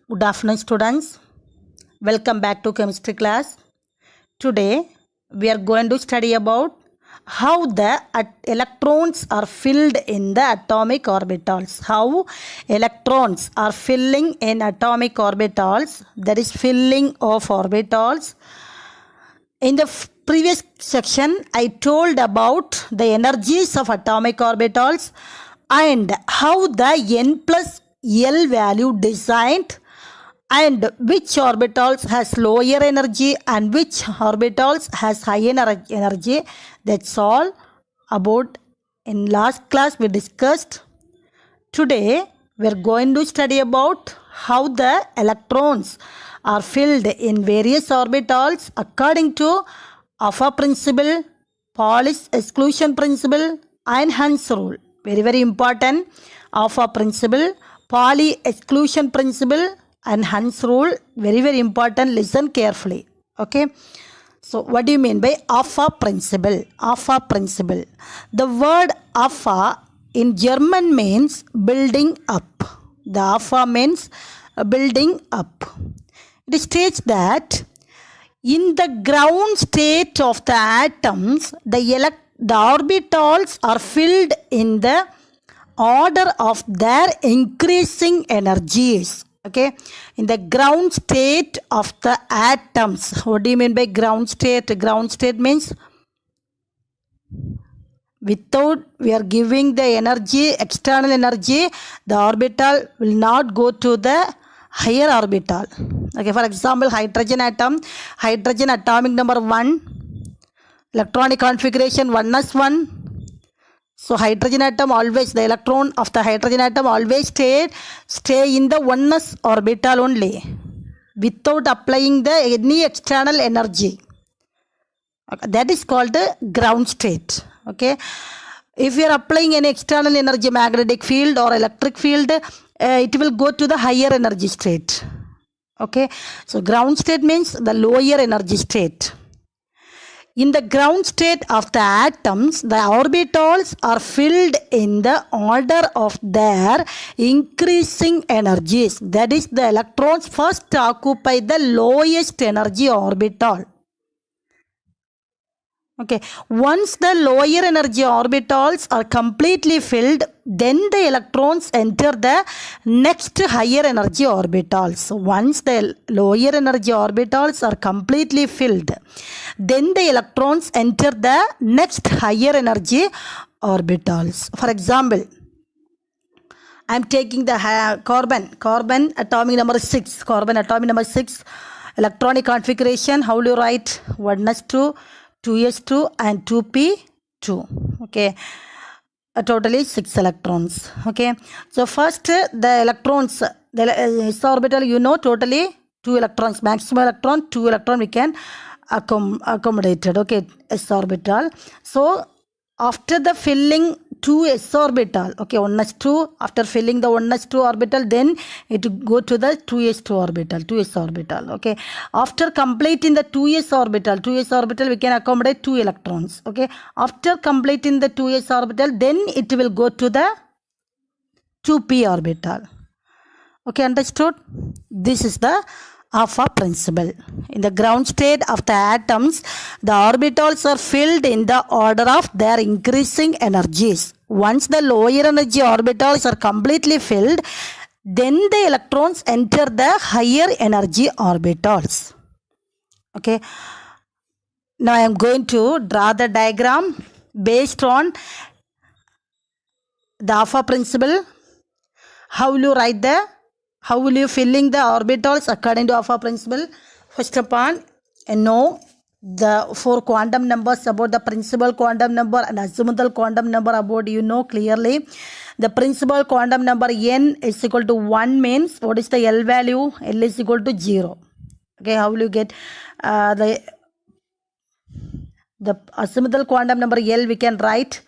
Good afternoon, students. Welcome back to chemistry class. Today we are going to study about how the electrons are filled in the atomic orbitals. How electrons are filling in atomic orbitals, that is filling of orbitals. In the previous section, I told about the energies of atomic orbitals and how the n plus L value designed and which orbitals has lower energy and which orbitals has higher energy. That's all about in last class we discussed. Today we are going to study about how the electrons are filled in various orbitals according to Alpha principle, Pauli's exclusion principle and Hund's rule. Very important. Alpha principle, Pauli exclusion principle and Hund's rule, very important. Listen carefully. Okay. So what do you mean by alpha principle? Alpha principle. The word alpha in German means building up. The alpha means building up. It states that in the ground state of the atoms, the orbitals are filled in the order of their increasing energies. Okay, in the ground state of the atoms. What do you mean by ground state? Ground state means without we are giving the energy, external energy, the orbital will not go to the higher orbital. Okay, for example, hydrogen atom, hydrogen atomic number 1, electronic configuration 1s1. So hydrogen atom always, the electron of the hydrogen atom always stay in the 1s orbital only without applying any external energy. Okay, that is called the ground state. Okay, if you are applying any external energy, magnetic field or electric field, it will go to the higher energy state. Okay, so ground state means the lower energy state. In the ground state of the atoms, the orbitals are filled in the order of their increasing energies. That is, the electrons first occupy the lowest energy orbital. Okay, once the lower energy orbitals are completely filled, then the electrons enter the next higher energy orbitals. Once the lower energy orbitals are completely filled, then the electrons enter the next higher energy orbitals. For example, I am taking the carbon atomic number 6, electronic configuration. How do you write? 1s2, 2s2 and 2p2. Okay, totally 6 electrons. Okay, so first the electrons, the s orbital, totally 2 electrons, maximum electron 2 electron we can accommodated. Okay, s orbital. So after the filling 2s orbital, okay, 1s2, after filling the 1s2 orbital, then it go to the 2s2 orbital, okay. After completing the 2s orbital, we can accommodate 2 electrons, okay. After completing the 2s orbital, then it will go to the 2p orbital. Okay, understood? This is the alpha principle. In the ground state of the atoms, the orbitals are filled in the order of their increasing energies. Once the lower energy orbitals are completely filled, then the electrons enter the higher energy orbitals. Okay. Now I am going to draw the diagram based on the alpha principle. How will you filling the orbitals according to alpha principle? First of all, know the 4 quantum numbers about the principal quantum number and azimuthal quantum number about clearly. The principal quantum number n is equal to 1 means what is the L value? L is equal to 0. Okay, how will you get the azimuthal quantum number L? We can write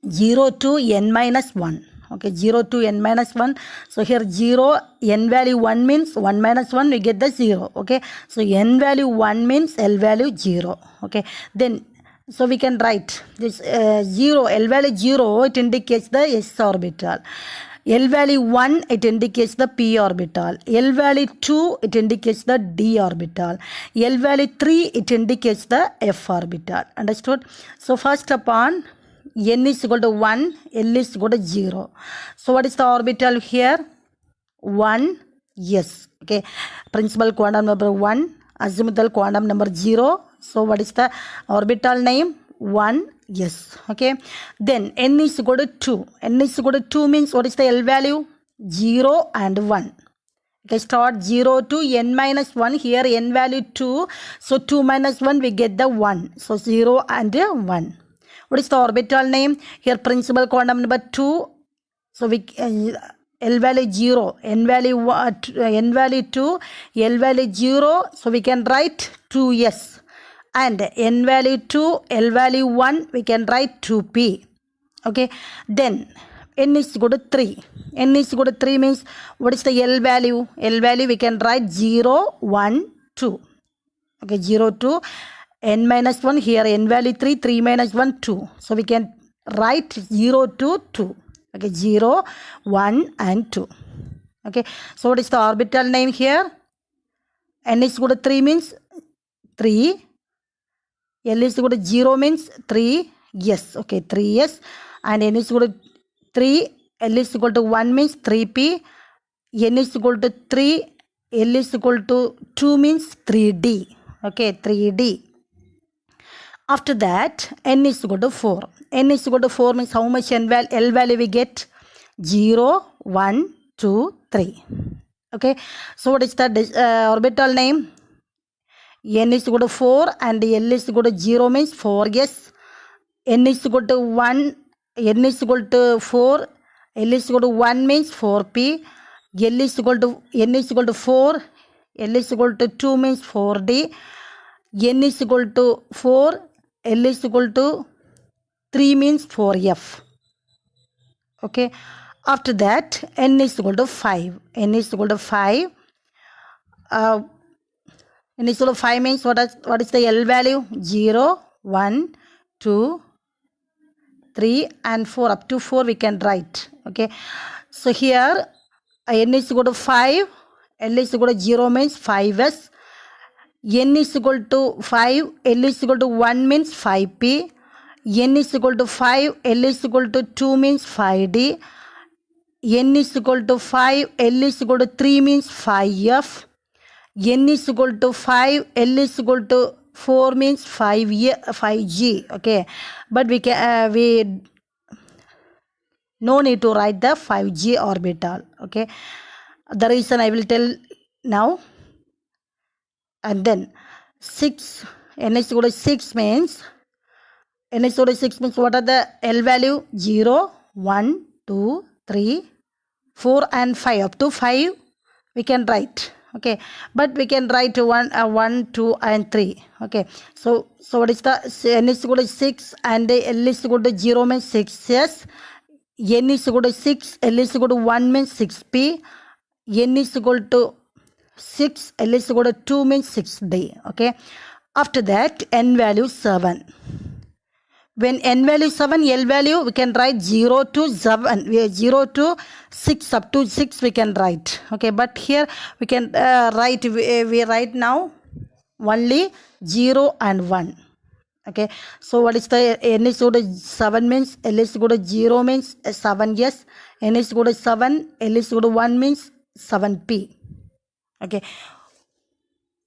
0 to n minus 1. Okay, 0 to n minus 1. So here 0, n value 1 means 1 minus 1, we get the 0. Okay, so n value 1 means L value 0. Okay, then so we can write this 0, L value 0, it indicates the s orbital. L value 1, it indicates the p orbital. L value 2, it indicates the d orbital. L value 3, it indicates the f orbital. Understood? So first upon n is equal to 1, L is equal to 0. So what is the orbital here? 1, yes. Okay. Principal quantum number 1, azimuthal quantum number 0. So what is the orbital name? 1, yes. Okay. Then n is equal to 2. N is equal to 2 means what is the L value? 0 and 1. Okay, start 0 to n minus 1. Here n value 2. So 2 minus 1 we get the 1. So 0 and 1. What is the orbital name? Here principal quantum number 2. So we L value 0, n value 2, L value 0. So we can write 2s. And n value 2, L value 1, we can write 2p. Okay. Then n is equal to 3. N is equal to 3 means what is the L value? L value we can write 0, 1, 2. Okay, 0, 2. N minus 1, here n value 3, 3 minus 1, 2. So we can write 0 to 2. Okay, 0, 1 and 2. Okay, so what is the orbital name here? N is equal to 3 means 3. L is equal to 0 means 3. Yes, okay, 3 yes. And n is equal to 3. L is equal to 1 means 3p. N is equal to 3. L is equal to 2 means 3d. Okay, 3d. After that, n is equal to 4. N is equal to 4 means how much L value we get? 0, 1, 2, 3. Okay. So what is the orbital name? N is equal to 4 and L is equal to 0 means 4. Yes. N is equal to 1. N is equal to 4. L is equal to 1 means 4p. N is equal to 4. L is equal to 2 means 4d. N is equal to 4. L is equal to 3 means 4f. Okay. After that, n is equal to 5. N is equal to 5. N is equal to 5 means what is the L value? 0, 1, 2, 3 and 4. Up to 4 we can write. Okay. So here n is equal to 5. L is equal to 0 means 5s. N is equal to 5. L is equal to 1 means 5p. N is equal to 5. L is equal to 2 means 5d. N is equal to 5. L is equal to 3 means 5f. N is equal to 5. L is equal to 4 means 5g. Okay. But we no need to write the 5g orbital. Okay. The reason I will tell now. And then 6. N is equal to 6 means. N is equal to 6 means what are the L value? 0, 1, 2, 3, 4 and 5. Up to 5 we can write. Okay. But we can write 1, 2 and 3. Okay. So what is the N is equal to 6 and L is equal to 0 means 6. Yes. N is equal to 6. L is equal to 1 means 6p. N is equal to 6. L is equal to 2 means 6d. Okay. After that, n value 7. When n value 7, L value we can write 0 to 7. 0 to 6. Up to 6 we can write. Okay. But here we can write, we write now only 0 and 1. Okay. So what is the n is equal to 7 means L is equal to 0 means 7. Yes. N is equal to 7. L is equal to 1 means 7p. Okay.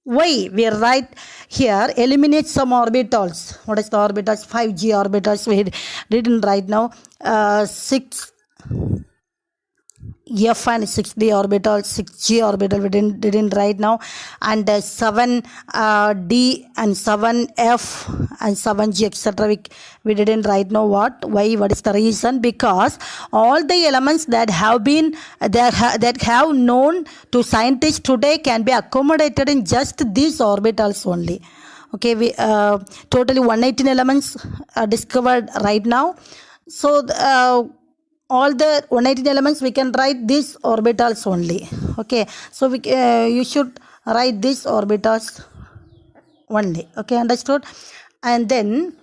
Why we write here? Eliminate some orbitals. What is the orbitals? 5g orbitals we didn't write now. 6 F and 6d orbital, 6g orbital we didn't write now, and 7d and 7f and 7g etc. we didn't write now. Why? What is the reason? Because all the elements that have been that have known to scientists today can be accommodated in just these orbitals only. Okay, we totally 118 elements are discovered right now. So all the 118 elements we can write these orbitals only. Okay, so you should write these orbitals only. Okay, understood? And then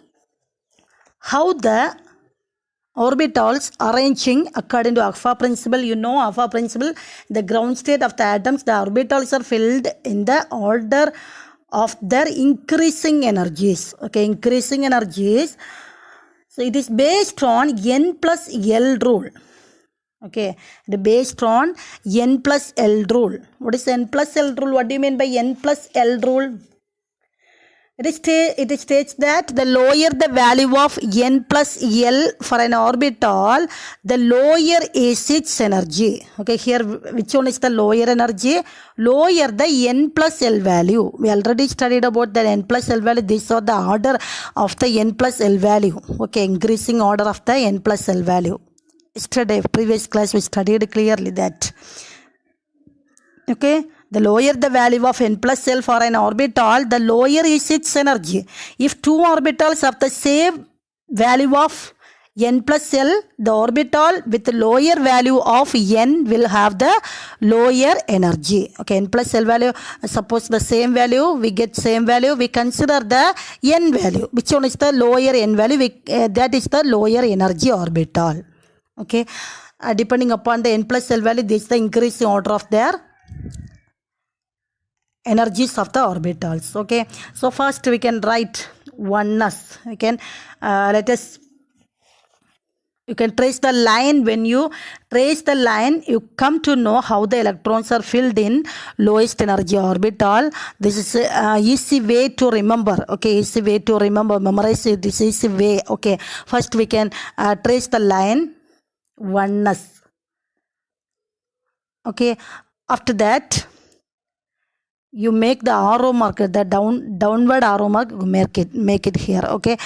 how the orbitals arranging according to Alpha principle. You know Alpha principle, the ground state of the atoms, the orbitals are filled in the order of their increasing energies. Okay, increasing energies. So it is based on N plus L rule. Okay, based on N plus L rule. What is N plus L rule? What do you mean by N plus L rule? It states that the lower the value of N plus L for an orbital, the lower is its energy. Okay, here which one is the lower energy? Lower the N plus L value. We already studied about the N plus L value. These are the order of the N plus L value. Okay, increasing order of the N plus L value. Yesterday, previous class, we studied clearly that. Okay, the lower the value of N plus L for an orbital, the lower is its energy. If two orbitals have the same value of N plus L, the orbital with lower value of N will have the lower energy. Okay, N plus L value, suppose the same value, we get same value, we consider the N value. Which one is the lower N value? That is the lower energy orbital. Okay, depending upon the N plus L value, this is the increasing order of their energies of the orbitals. Okay, so first we can write oneness. You can you can trace the line. When you trace the line, you come to know how the electrons are filled in lowest energy orbital. This is easy way to remember. Okay, easy way to remember, memorize it. This easy way. Okay, first we can trace the line oneness. Okay, after that you make the arrow mark, the downward arrow mark, make it here. Okay,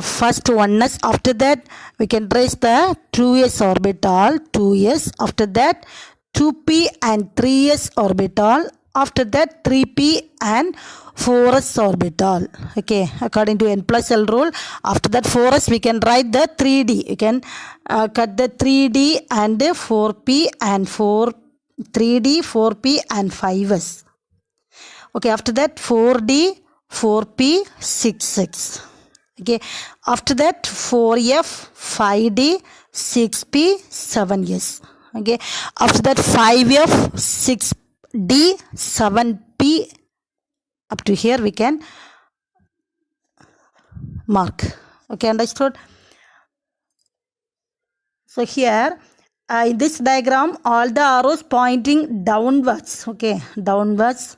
first oneness. After that we can trace the 2s orbital, 2s. After that 2p and 3s orbital. After that 3p and 4s orbital. Okay, according to N plus L rule. After that 4s we can write the 3d. You can cut the 3d and 4p and 3d, 4p and 5s. Okay, after that 4d, 4p, 6s. Okay, after that 4f, 5d, 6p, 7s. Okay, after that 5f, 6d, 7p. Up to here we can mark. Okay, understood? So here in this diagram, all the arrows pointing downwards. Okay, downwards.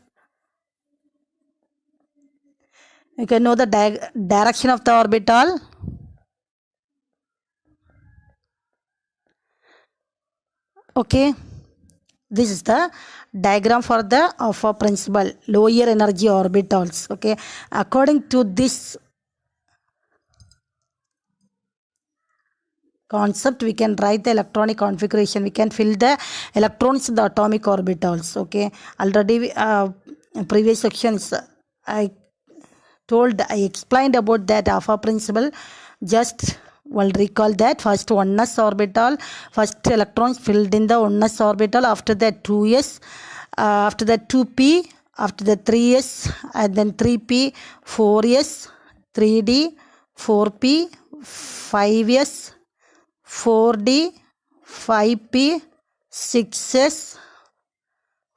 You can know the direction of the orbital. Okay, this is the diagram for the alpha principle, lower energy orbitals. Okay, according to this concept, we can write the electronic configuration. We can fill the electrons in the atomic orbitals. Okay, already previous sections I explained about that alpha principle. Just will recall that. First oneness orbital, first electrons filled in the oneness orbital. After that 2s, after that 2p, after that 3s, and then 3p, 4s, 3d, 4p, 5s, 4d, 5p, 6s,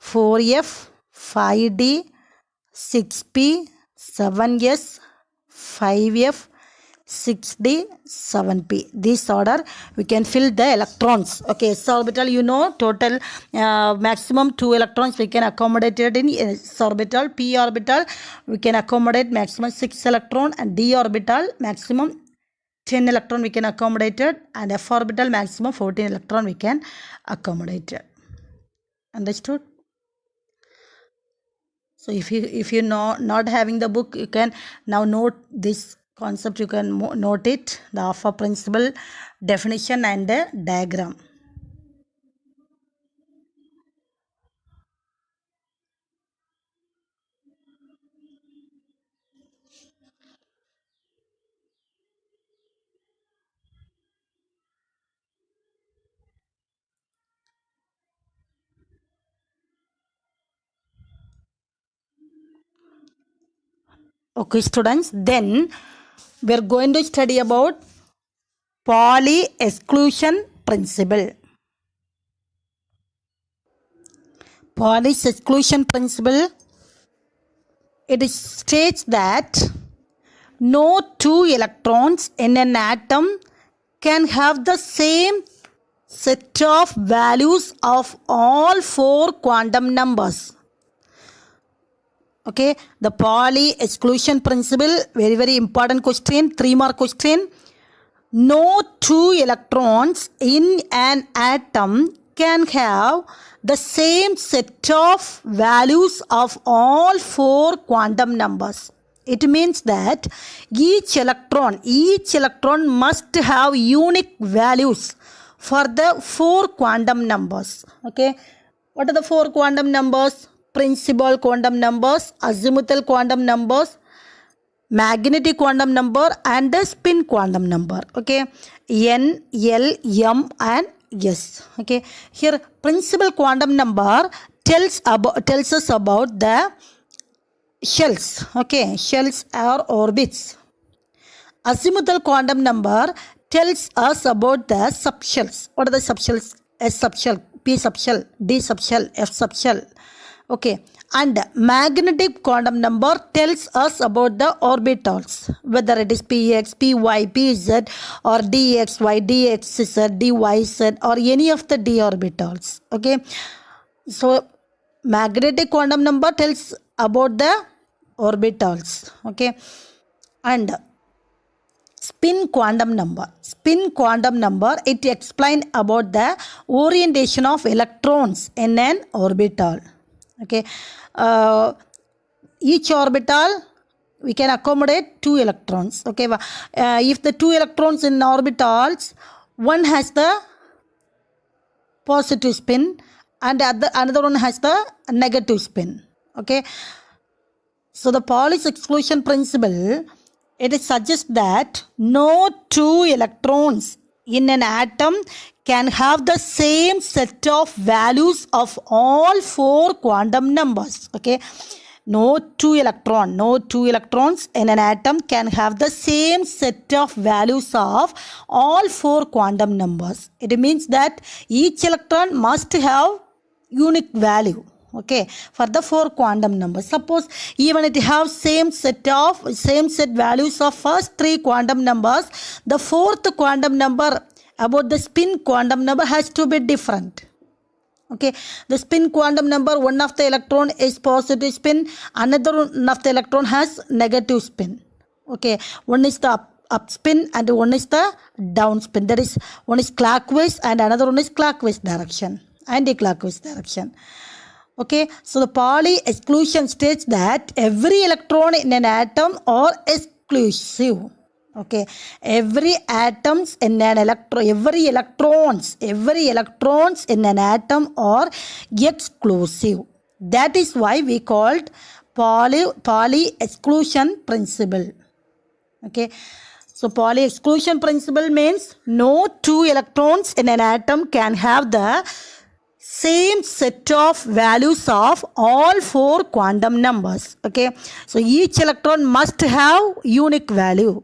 4f, 5d, 6p, 7s, 5f, 6d, 7p. This order we can fill the electrons. Okay, s orbital, you know, total maximum 2 electrons we can accommodate in s orbital. P orbital we can accommodate maximum 6 electron, and d orbital maximum 10 electron we can accommodate it, and f orbital maximum 14 electron we can accommodate it. Understood? So if you know not having the book, you can now note this concept. You can note it, the alpha principle definition and the diagram. Okay, students, then we are going to study about Pauli exclusion principle. Pauli's exclusion principle, it states that no two electrons in an atom can have the same set of values of all four quantum numbers. Okay, the Pauli exclusion principle, very, very important question, 3-mark question. No two electrons in an atom can have the same set of values of all four quantum numbers. It means that each electron must have unique values for the four quantum numbers. Okay, what are the four quantum numbers? Principal quantum numbers, azimuthal quantum numbers, magnetic quantum number, and the spin quantum number. Okay, N, L, M, and S. Okay, here principal quantum number tells us about the shells. Okay, shells or orbits. Azimuthal quantum number tells us about the subshells. What are the subshells? S subshell, P subshell, D subshell, F subshell. Okay, and magnetic quantum number tells us about the orbitals, whether it is px, py, pz, or dxy, dxz, dyz, or any of the d orbitals. Okay, so magnetic quantum number tells about the orbitals. Okay, and spin quantum number, it explains about the orientation of electrons in an orbital. Okay, each orbital we can accommodate 2 electrons. Okay, if the 2 electrons in orbitals, one has the positive spin and another one has the negative spin. Okay, so the Pauli's exclusion principle, it suggests that no 2 electrons in an atom can have the same set of values of all four quantum numbers. Okay, no two electrons in an atom can have the same set of values of all four quantum numbers. It means that each electron must have unique value. Okay, for the four quantum numbers. Suppose even it have same set values of first 3 quantum numbers, the fourth quantum number about the spin quantum number has to be different. Okay, the spin quantum number, one of the electron is positive spin, another one of the electron has negative spin. Okay, one is the up spin and one is the down spin. That is, one is clockwise and another one is clockwise direction, anti-clockwise direction. Okay, so the Pauli exclusion states that every electron in an atom are exclusive. Okay, every electrons in an atom are exclusive. That is why we called Pauli exclusion principle. Okay, so Pauli exclusion principle means no 2 electrons in an atom can have the same set of values of all four quantum numbers. Okay, so each electron must have unique value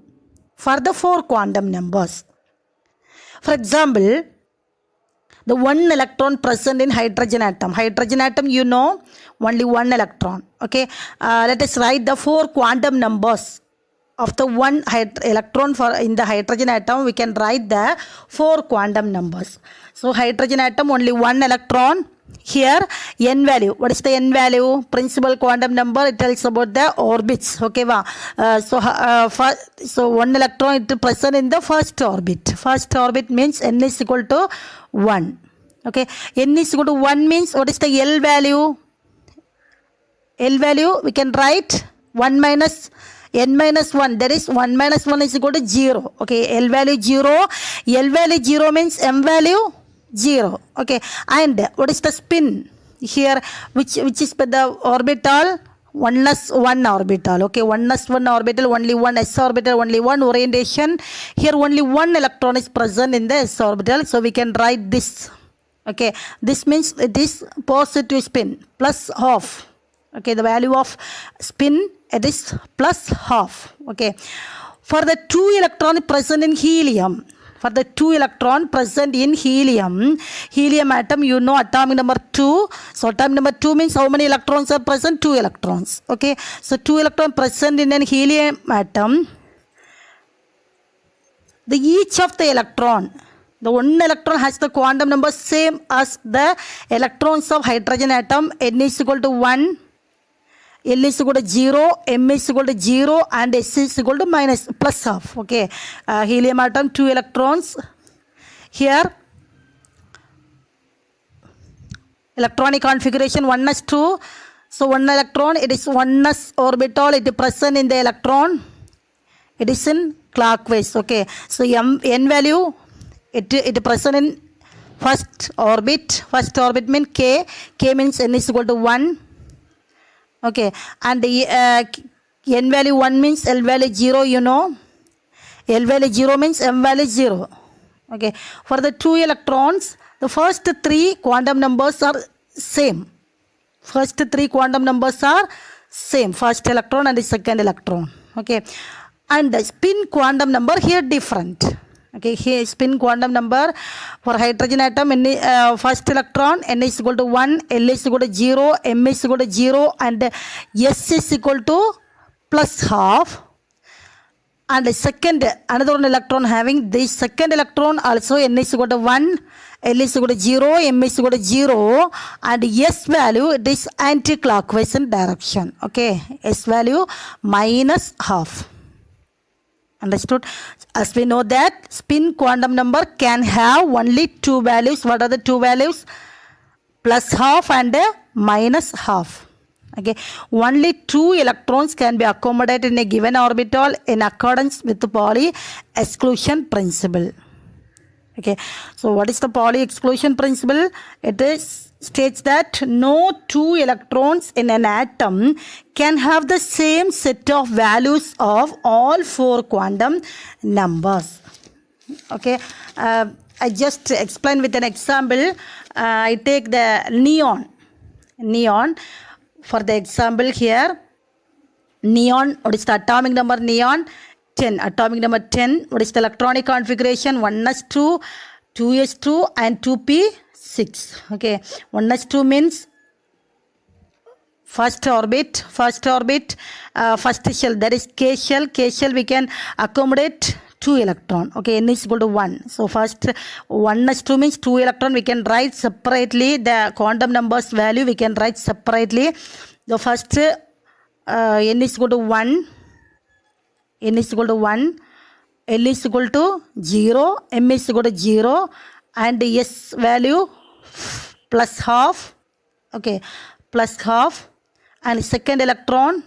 for the four quantum numbers. For example, the one electron present in hydrogen atom, you know, only one electron. Okay, let us write the four quantum numbers of the one electron for in the hydrogen atom. We can write the four quantum numbers. So hydrogen atom, only one electron. Here n value, what is the n value? Principal quantum number, it tells about the orbits. Okay, so one electron is present in the first orbit means n is equal to 1. Okay, n is equal to 1 means what is the L value? We can write 1 minus n minus 1, that is 1 minus 1 is equal to 0. Okay, L value 0 means m value 0. Okay, and what is the spin here, which is the orbital? 1s1 orbital. Okay, 1s1 orbital, only one s orbital, only one orientation. Here only one electron is present in the s orbital, so we can write this. Okay, this means it is positive spin, plus half. Okay, the value of spin, it is plus half. Okay, for the 2 electrons present in helium, For the 2 electron present in helium atom, you know atomic number 2. So atomic number 2 means how many electrons are present? 2 electrons. Okay. So 2 electrons present in an helium atom. Each of the electron, the one electron has the quantum number same as the electrons of hydrogen atom. N is equal to 1, L is equal to 0, M is equal to 0, and S is equal to plus half. Okay. Helium atom, 2 electrons. Here, electronic configuration 1s2. So 1 electron, it is 1s orbital, it is present in the electron. It is in clockwise. Okay. So n value, it is present in first orbit. First orbit means k. K means n is equal to 1. Okay. And n value 1 means L value 0, you know. L value 0 means M value 0. Okay. For the 2 electrons, the first 3 quantum numbers are same. First 3 quantum numbers are same. First electron and the second electron. Okay. And the spin quantum number here different. Okay, here spin quantum number for hydrogen atom, first electron, N is equal to 1, L is equal to 0, M is equal to 0, and S is equal to plus half. And the second, another one electron having this second electron also, N is equal to 1, L is equal to 0, M is equal to 0, and S value, it is anti-clockwise in direction. Okay, S value minus half. Understood? As we know that spin quantum number can have only 2 values. What are the 2 values? Plus half and minus half. Okay. Only 2 electrons can be accommodated in a given orbital in accordance with the Pauli exclusion principle. Okay. So what is the Pauli exclusion principle? It states that no 2 electrons in an atom can have the same set of values of all 4 quantum numbers. Okay. I just explain with an example. I take the neon. For the example here, neon, what is the atomic number neon? 10. Atomic number 10. What is the electronic configuration? 1s2, 2s2, and 2p6. Okay. 1s2 means first orbit, first shell, that is K shell. K shell we can accommodate 2 electron. Okay, N is equal to 1. So first 1s2 means 2 electron. We can write separately the quantum numbers value. We can write separately. The first N is equal to 1. N is equal to 1. L is equal to 0. M is equal to 0. And S value plus half. Okay, plus half. And second electron,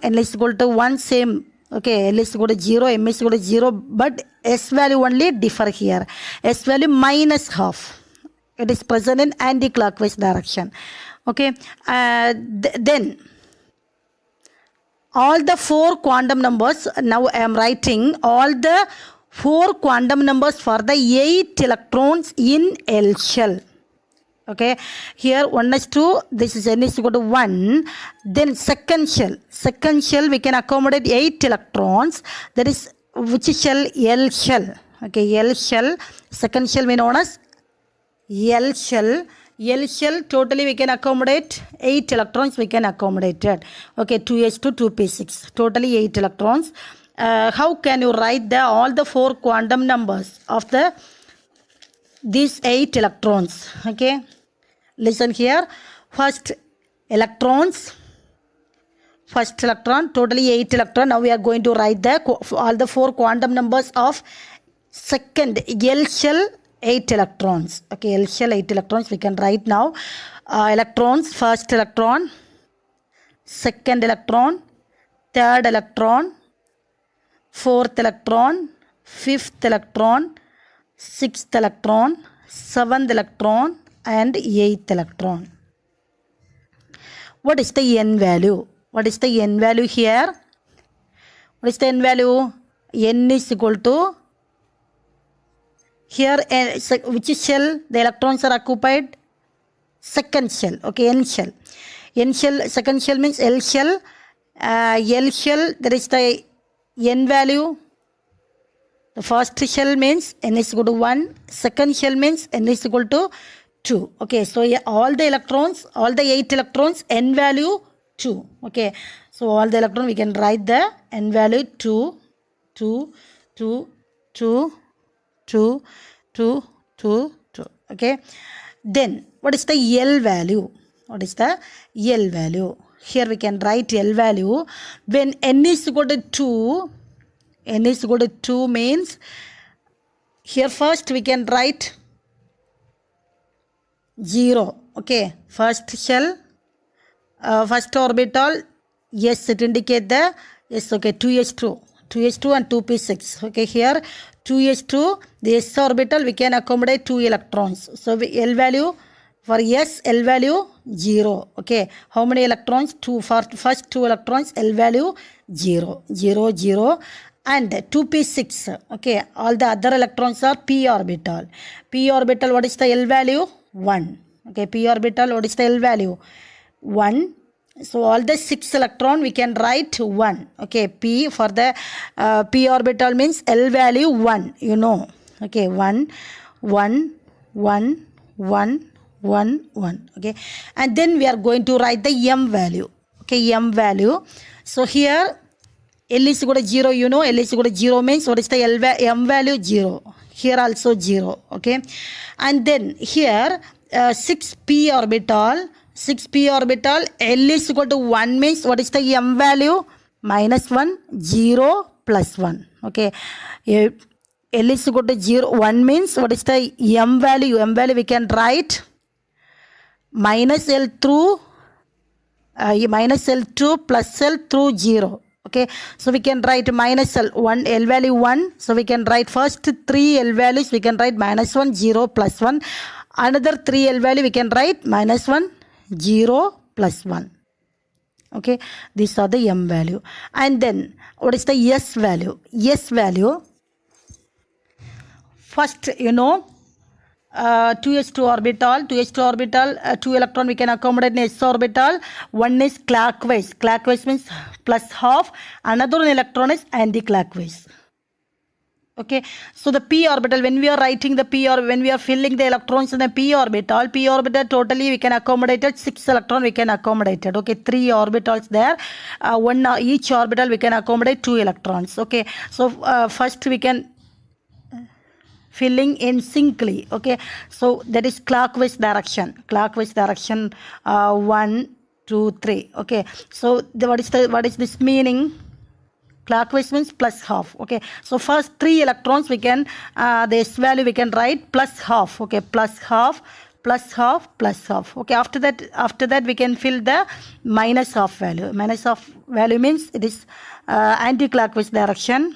N is equal to 1, same. Okay, L is equal to 0, M is equal to 0, but S value only differ here. S value minus half. It is present in anti-clockwise direction. Okay, then all the 4 quantum numbers, now I am writing all the 4 quantum numbers for the 8 electrons in L shell. Okay, here 1s2, this is N is equal to 1. Then second shell we can accommodate 8 electrons. That is which shell? L shell. Okay, L shell. Second shell we known as L shell. L shell totally we can accommodate 8 electrons. We can accommodate it. Okay, 2s2, 2p6. Totally 8 electrons. How can you write all the 4 quantum numbers of these 8 electrons? Okay, listen here. First electron, totally 8 electron. Now we are going to write all the 4 quantum numbers of second L shell, 8 electrons. Okay, L shell 8 electrons we can write now. Electrons, first electron, second electron, third electron, fourth electron, fifth electron, sixth electron, seventh electron, and eighth electron. What is the N value? What is the N value here? What is the N value? N is equal to, here which shell the electrons are occupied? Second shell. Okay, N shell. N shell, second shell means L shell. L shell, there is the N value The first shell means n is equal to 1. Second shell means n is equal to 2. Okay, so all the 8 electrons, n value 2. Okay, so all the electrons we can write the n value 2, 2, 2, 2, 2, 2, 2, 2. Okay, then what is the L value? What is the L value? Here we can write L value when n is equal to 2. N is equal to 2 means here first we can write 0. Okay, first shell, first orbital, yes, it indicate the, yes, okay, 2s2 and 2p6. Okay, here 2s2, the s orbital we can accommodate 2 electrons. So L value for s, L value 0. Okay, how many electrons? 2. For first 2 electrons, L value 0, 0, 0. And 2p6. Okay, all the other electrons are p orbital. P orbital, what is the L value? 1. Okay, p orbital, what is the L value? 1. So all the 6 electron we can write 1. Okay, p for the p orbital means L value 1. You know. Okay, 1, 1, 1, 1, 1, 1. Okay, and then we are going to write the m value. Okay, m value. So here L is equal to 0, you know, L is equal to 0 means what is the m value? 0. Here also 0. Okay, and then here 6p orbital, L is equal to 1 means what is the m value? Minus 1, 0, plus 1. Okay, L is equal to 0, 1 means what is the m value? M value we can write minus L through minus L2 plus L through 0. Okay, so we can write minus L, 1, L value 1. So we can write first 3 L values, we can write minus 1, 0, plus 1. Another 3 L value we can write minus 1, 0, plus 1. Okay, these are the m value. And then what is the s value? S value, first you know, 2s2 orbital, 2 electron we can accommodate in s orbital. One is clockwise means plus half, another electron is anti-clockwise. Okay, so the p orbital, when we are writing the p, or when we are filling the electrons in the p orbital totally we can accommodate 6 electron we can accommodate it. Okay, 3 orbitals there, each orbital we can accommodate 2 electrons. Okay, so first we can filling in syncly. Okay, so that is clockwise direction, 1, 2, 3. Okay, so what is this meaning? Clockwise means plus half. Okay, so first 3 electrons we can the s value we can write plus half. Okay, plus half, plus half, plus half. Okay, after that we can fill the minus half value. Minus half value means it is anti-clockwise direction.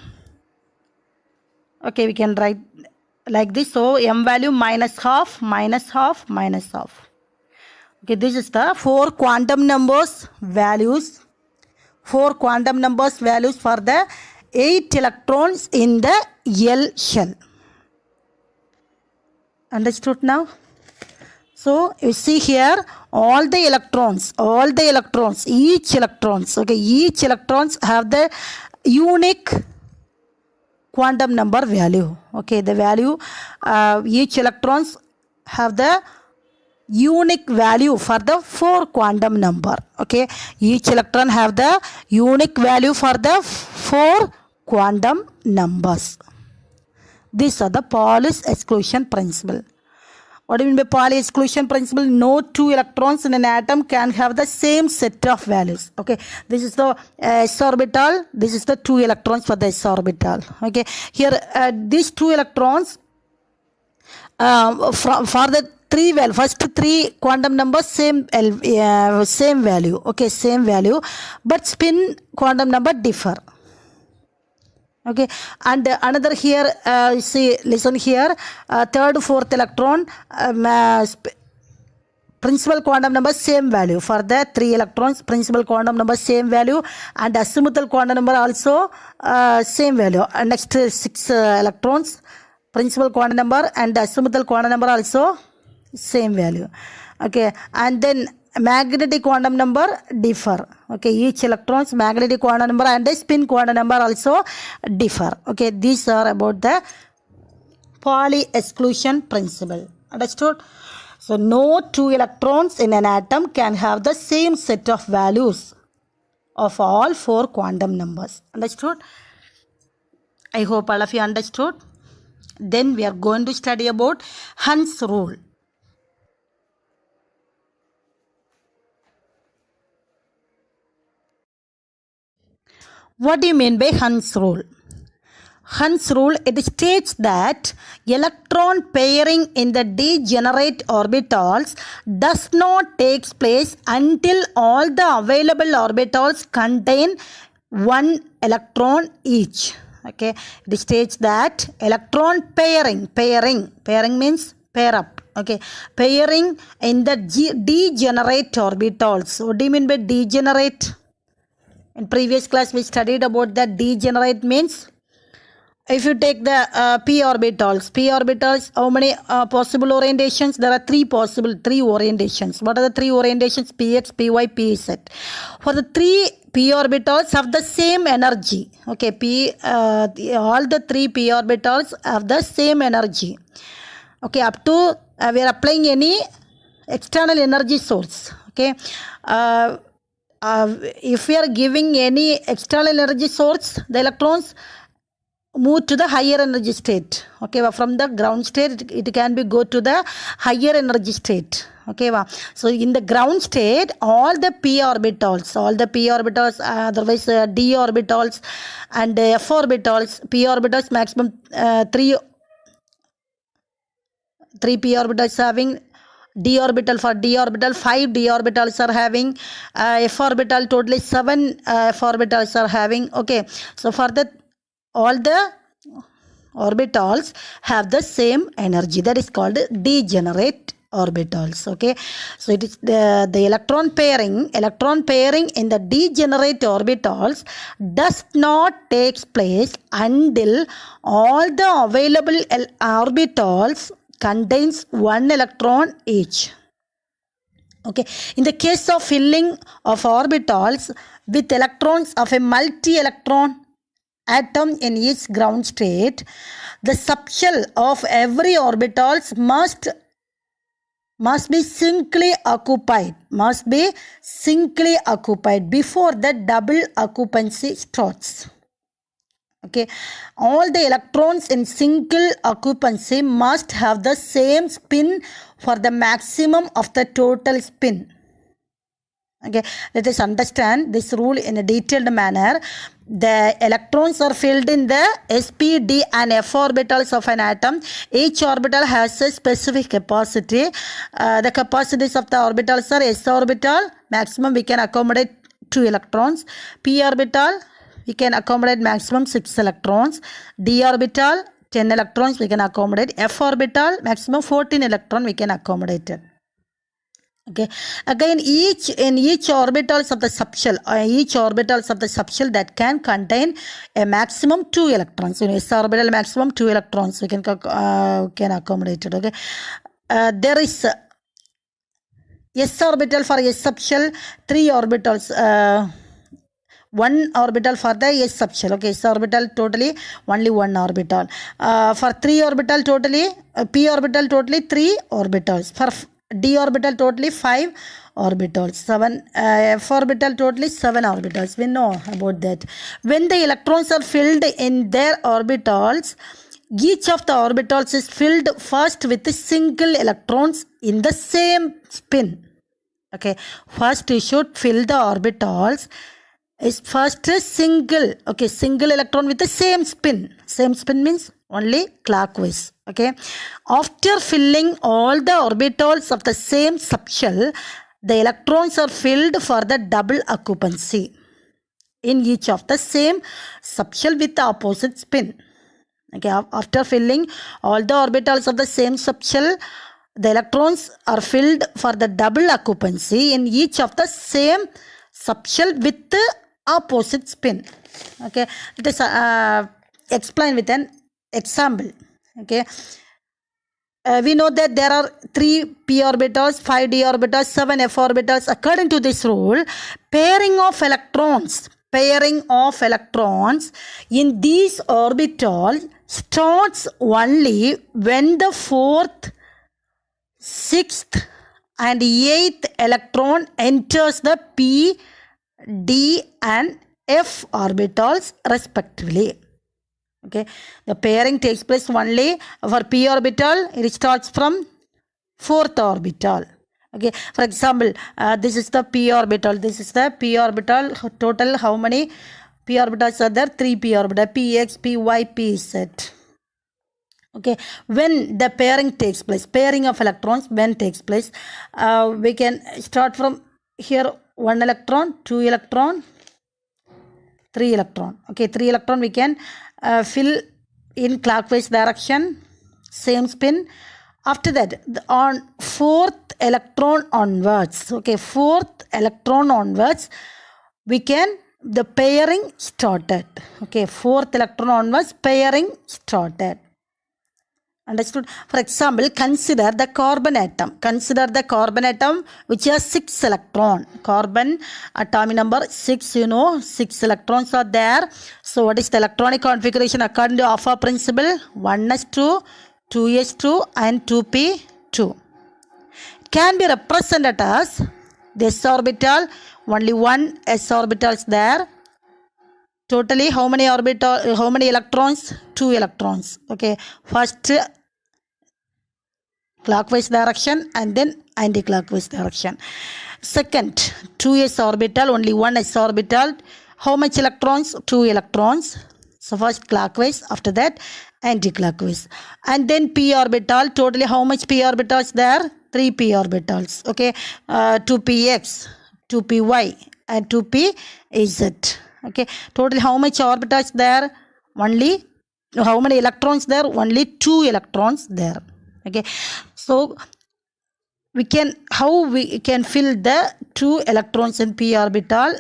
Okay, we can write like this. So m value minus half, minus half, minus half. Okay, this is the 4 quantum numbers values. 4 quantum numbers values for the 8 electrons in the L shell. Understood now? So you see here all the electrons, each electrons. Okay, each electrons have the unique quantum number value. Okay, the value each electrons have the unique value for the 4 quantum number. Okay, each electron have the unique value for the 4 quantum numbers. These are the Pauli's exclusion principle. What do you mean by Pauli's exclusion principle? No 2 electrons in an atom can have the same set of values. Okay, this is the s orbital, this is the 2 electrons for the s orbital. Okay, here these 2 electrons for the first 3 quantum numbers same value. Okay, same value, but spin quantum number differ. Okay, and another here see, listen here, 3rd, 4th electron principal quantum number same value for the 3 electrons, principal quantum number same value, and azimuthal quantum number also same value. And next 6 electrons, principal quantum number and azimuthal quantum number also same value. Okay, and then magnetic quantum number differ. Okay, each electron's magnetic quantum number and the spin quantum number also differ. Okay, these are about the Pauli exclusion principle. Understood? So no two electrons in an atom can have the same set of values of all four quantum numbers. Understood? I hope all of you understood. Then we are going to study about Hund's rule. What do you mean by Hund's rule? Hund's rule, it states that electron pairing in the degenerate orbitals does not take place until all the available orbitals contain one electron each. Okay, it states that electron pairing means pair up. Okay, pairing in the degenerate orbitals. What do you mean by degenerate? In previous class we studied about that. Degenerate means, if you take the p orbitals, how many possible orientations? There are three orientations. What are the three orientations? Px, py, pz. For the three p orbitals have the same energy. Okay, all the three p orbitals have the same energy. Okay, up to we are applying any external energy source. Okay, if we are giving any external energy source, the electrons move to the higher energy state. Okay, from the ground state it can be go to the higher energy state. Okay, so in the ground state all the p orbitals, otherwise d orbitals and f orbitals, p orbitals maximum three p orbitals having, d orbital, for d orbital 5 d orbitals are having, f orbital totally 7 f orbitals are having. Okay, so for that all the orbitals have the same energy. That is called degenerate orbitals. Okay, so it is the electron pairing in the degenerate orbitals does not take place until all the available orbitals contains one electron each. Okay, in the case of filling of orbitals with electrons of a multi-electron atom in each ground state, the subshell of every orbitals must be singly occupied before the double occupancy starts. Okay, all the electrons in single occupancy must have the same spin for the maximum of the total spin. Okay, let us understand this rule in a detailed manner. The electrons are filled in the sp, d and f orbitals of an atom. Each orbital has a specific capacity. The capacities of the orbitals are: s orbital, maximum we can accommodate 2 electrons. P orbital, we can accommodate maximum 6 electrons. D orbital, 10 electrons we can accommodate. F orbital, maximum 14 electrons we can accommodate it. Okay, again in each orbitals of the subshell, that can contain a maximum 2 electrons. In s orbital, maximum 2 electrons we can accommodate it. Okay, there is s orbital for s subshell, 3 orbitals, 1 orbital for the s subshell. Okay, s orbital totally only 1 orbital. For 3 orbital totally, p orbital totally 3 orbitals. For d orbital totally 5 orbitals. F orbital totally 7 orbitals. We know about that. When the electrons are filled in their orbitals, each of the orbitals is filled first with single electrons in the same spin. Okay, first you should fill the orbitals is first single electron with the same spin. Same spin means only clockwise. Okay, after filling all the orbitals of the same subshell, the electrons are filled for the double occupancy in each of the same subshell with the opposite spin. Okay, after filling all the orbitals of the same subshell, the electrons are filled for the double occupancy in each of the same subshell with the opposite spin. Okay, let us explain with an example. Okay, we know that there are 3 p orbitals, 5 d orbitals, 7 f orbitals. According to this rule, pairing of electrons in these orbitals starts only when the 4th, 6th and 8th electron enters the p, d and f orbitals respectively. Okay, the pairing takes place only for p orbital. It starts from 4th orbital. Okay, for example, this is the p orbital. This is the p orbital. Total how many p orbitals are there? 3 p orbitals. Px, py, pz. Okay, when the pairing takes place, pairing of electrons when takes place, we can start from here 1 electron, 2 electron, 3 electron. Okay, 3 electron we can fill in clockwise direction, same spin. After that, on 4th electron onwards, okay, 4th electron onwards, we can, the pairing started. Okay, 4th electron onwards, pairing started. Understood? For example, consider the carbon atom. Consider the carbon atom which has 6 electron. Carbon atomic number 6, 6 electrons are there. So what is the electronic configuration according to alpha principle? 1s2, 2s2 and 2p2. It can be represented as this orbital, only one s orbital is there. Totally how many electrons? 2 electrons. Okay, first clockwise direction and then anti-clockwise direction. Second, 2s orbital, only one s orbital. How much electrons? 2 electrons. So first clockwise, after that anti-clockwise. And then p orbital, totally how much p orbitals there? 3 p orbitals. Okay, 2px, 2py and 2pz. Okay, totally how much orbitals there? Only, how many electrons there? Only 2 electrons there. Okay, so we can, how we can fill the 2 electrons in p orbital?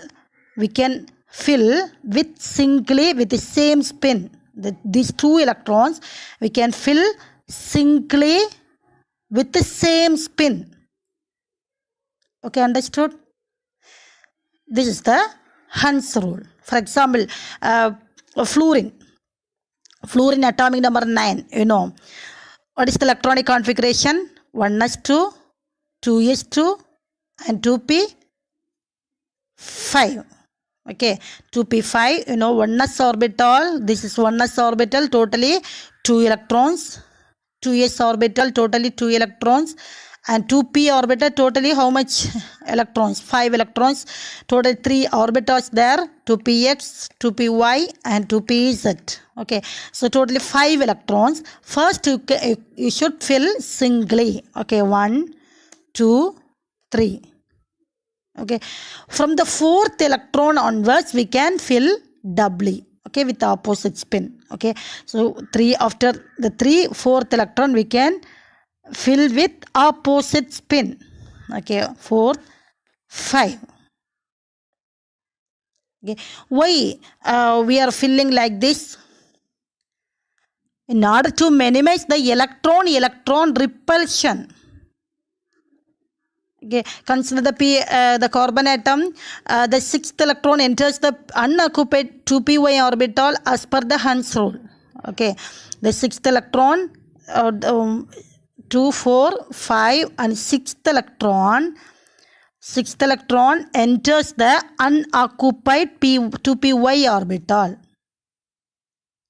We can fill with singly with the same spin. These 2 electrons we can fill singly with the same spin. Okay, understood? This is the Hund's rule. For example, fluorine atomic number 9, what is the electronic configuration? 1s2, 2s2 and 2p5. Okay, 2p5, 1s orbital. This is 1s orbital, totally 2 electrons. 2s orbital, totally 2 electrons. And 2p orbital, totally how much electrons? 5 electrons. Total 3 orbitals there. 2px, 2py and 2pz. Okay, so totally 5 electrons. First you should fill singly. Okay, 1, 2, 3. Okay, from the 4th electron onwards we can fill doubly. Okay, with the opposite spin. Okay, so 3 after the 4th electron we can fill with opposite spin. Okay, 4, 5. Okay, why we are filling like this? In order to minimize the electron repulsion. Okay, consider the carbon atom. The 6th electron enters the unoccupied 2py orbital as per the Hund's rule. Okay, the 6th electron, 2, 4, 5 and 6th electron enters the unoccupied 2py orbital.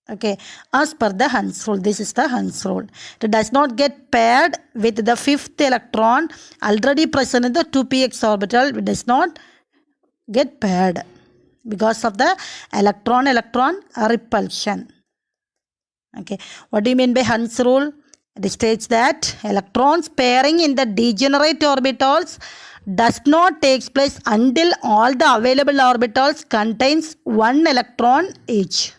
Okay, as per the Hund's rule. This is the Hund's rule. It does not get paired with the 5th electron already present in the 2px orbital. It does not get paired because of the electron repulsion. Okay, what do you mean by Hund's rule? It states that electrons pairing in the degenerate orbitals does not take place until all the available orbitals contains 1 electron each.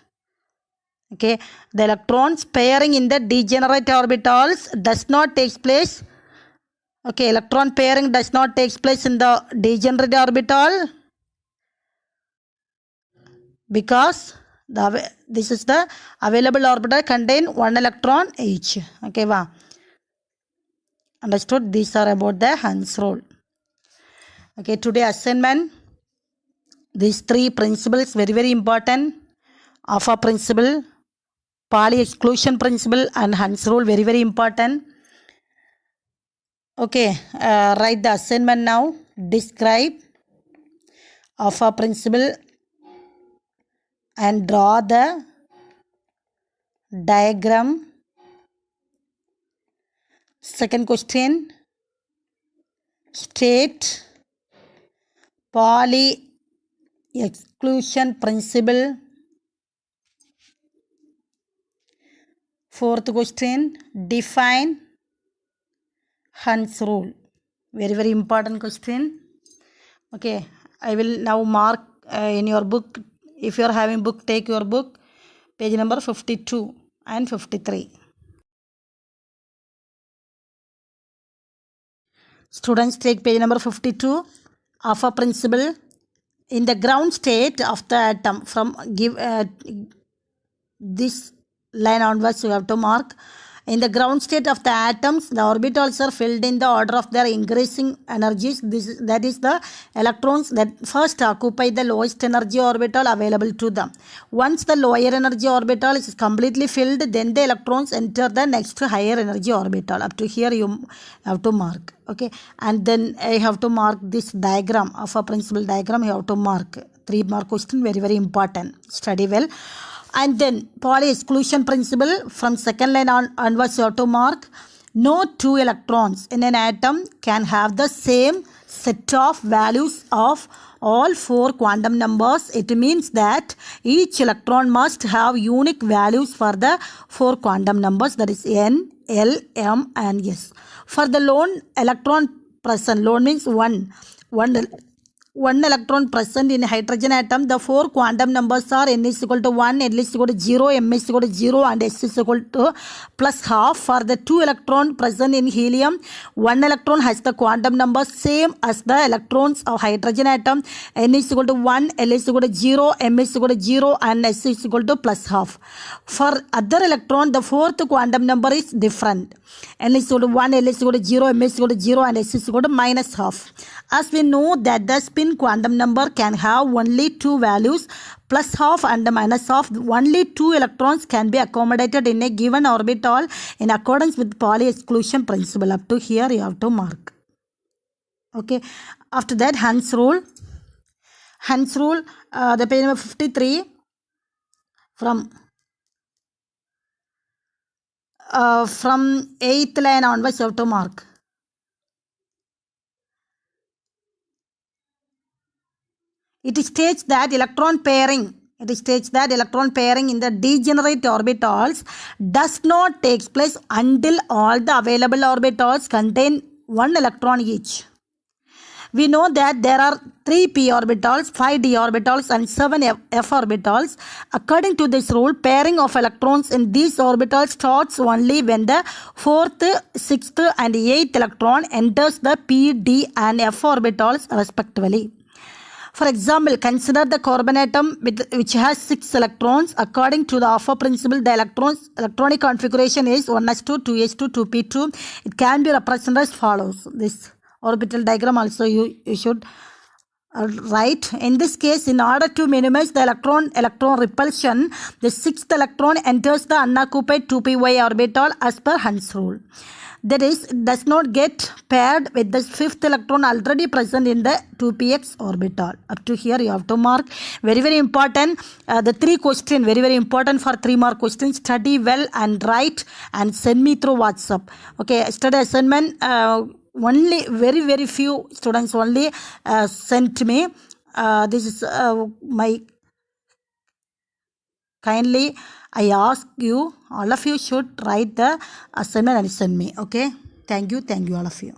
Okay, the electrons pairing in the degenerate orbitals does not take place. Okay, electron pairing does not take place in the degenerate orbital because this is the available orbital contain 1 electron each. Okay, wow. Understood? These are about the Hans rule. Okay, today assignment. These three principles very important. Alpha principle, Pauli exclusion principle, and Hans rule very important. Okay, write the assignment now. Describe Alpha principle and draw the diagram. Second question, state Pauli exclusion principle. Fourth question, define Hans rule. Very important question. Okay, I will now mark in your book. If you are having book, take your book, page number 52 and 53. Students, take page number 52. Alpha principle. In the ground state of the atom, from this line onwards you have to mark. In the ground state of the atoms, the orbitals are filled in the order of their increasing energies. That is the electrons that first occupy the lowest energy orbital available to them. Once the lower energy orbital is completely filled, then the electrons enter the next higher energy orbital. Up to here you have to mark. Okay, and then I have to mark this diagram of a principal diagram. You have to mark 3 mark question. Very important. Study well. And then Pauli exclusion principle, from second line onwards you have to mark. No two electrons in an atom can have the same set of values of all 4 quantum numbers. It means that each electron must have unique values for the 4 quantum numbers, that is n, l, m and s. For the lone electron present, lone means one electron present in hydrogen atom, the 4 quantum numbers are n is equal to 1, l is equal to 0, m is equal to 0 and s is equal to plus half. For the 2 electron present in helium, 1 electron has the quantum number same as the electrons of hydrogen atom, n is equal to 1, l is equal to 0, m is equal to 0 and s is equal to plus half. For other electron, the 4th quantum number is different. n is equal to 1, l is equal to 0, m is equal to 0 and s is equal to minus half. As we know that the spin quantum number can have only 2 values, plus half and minus half. Only 2 electrons can be accommodated in a given orbital in accordance with Pauli exclusion principle. Up to here you have to mark. Okay. After that, Hans rule. Hans rule, the page number 53, from 8th line onwards you have to mark. It states that electron pairing in the degenerate orbitals does not take place until all the available orbitals contain 1 electron each. We know that there are 3 p orbitals, 5 d orbitals and 7 f orbitals. According to this rule, pairing of electrons in these orbitals starts only when the 4th, 6th and 8th electron enters the p, d and f orbitals respectively. For example, consider the carbon atom which has 6 electrons. According to the Alpha principle, the electronic configuration is 1s2, 2s2, 2p2. It can be represented as follows. This orbital diagram also you should write. In this case, in order to minimize the electron repulsion, the 6th electron enters the unoccupied 2py orbital as per Hans rule. That is, does not get paired with the 5th electron already present in the 2px orbital. Up to here you have to mark. Very important. The 3 questions, very important for 3 mark questions. Study well and write and send me through WhatsApp. Okay, study assignment. Only very few students only sent me. This is my kindly I ask you, all of you should write the assignment and send me. Okay, thank you all of you.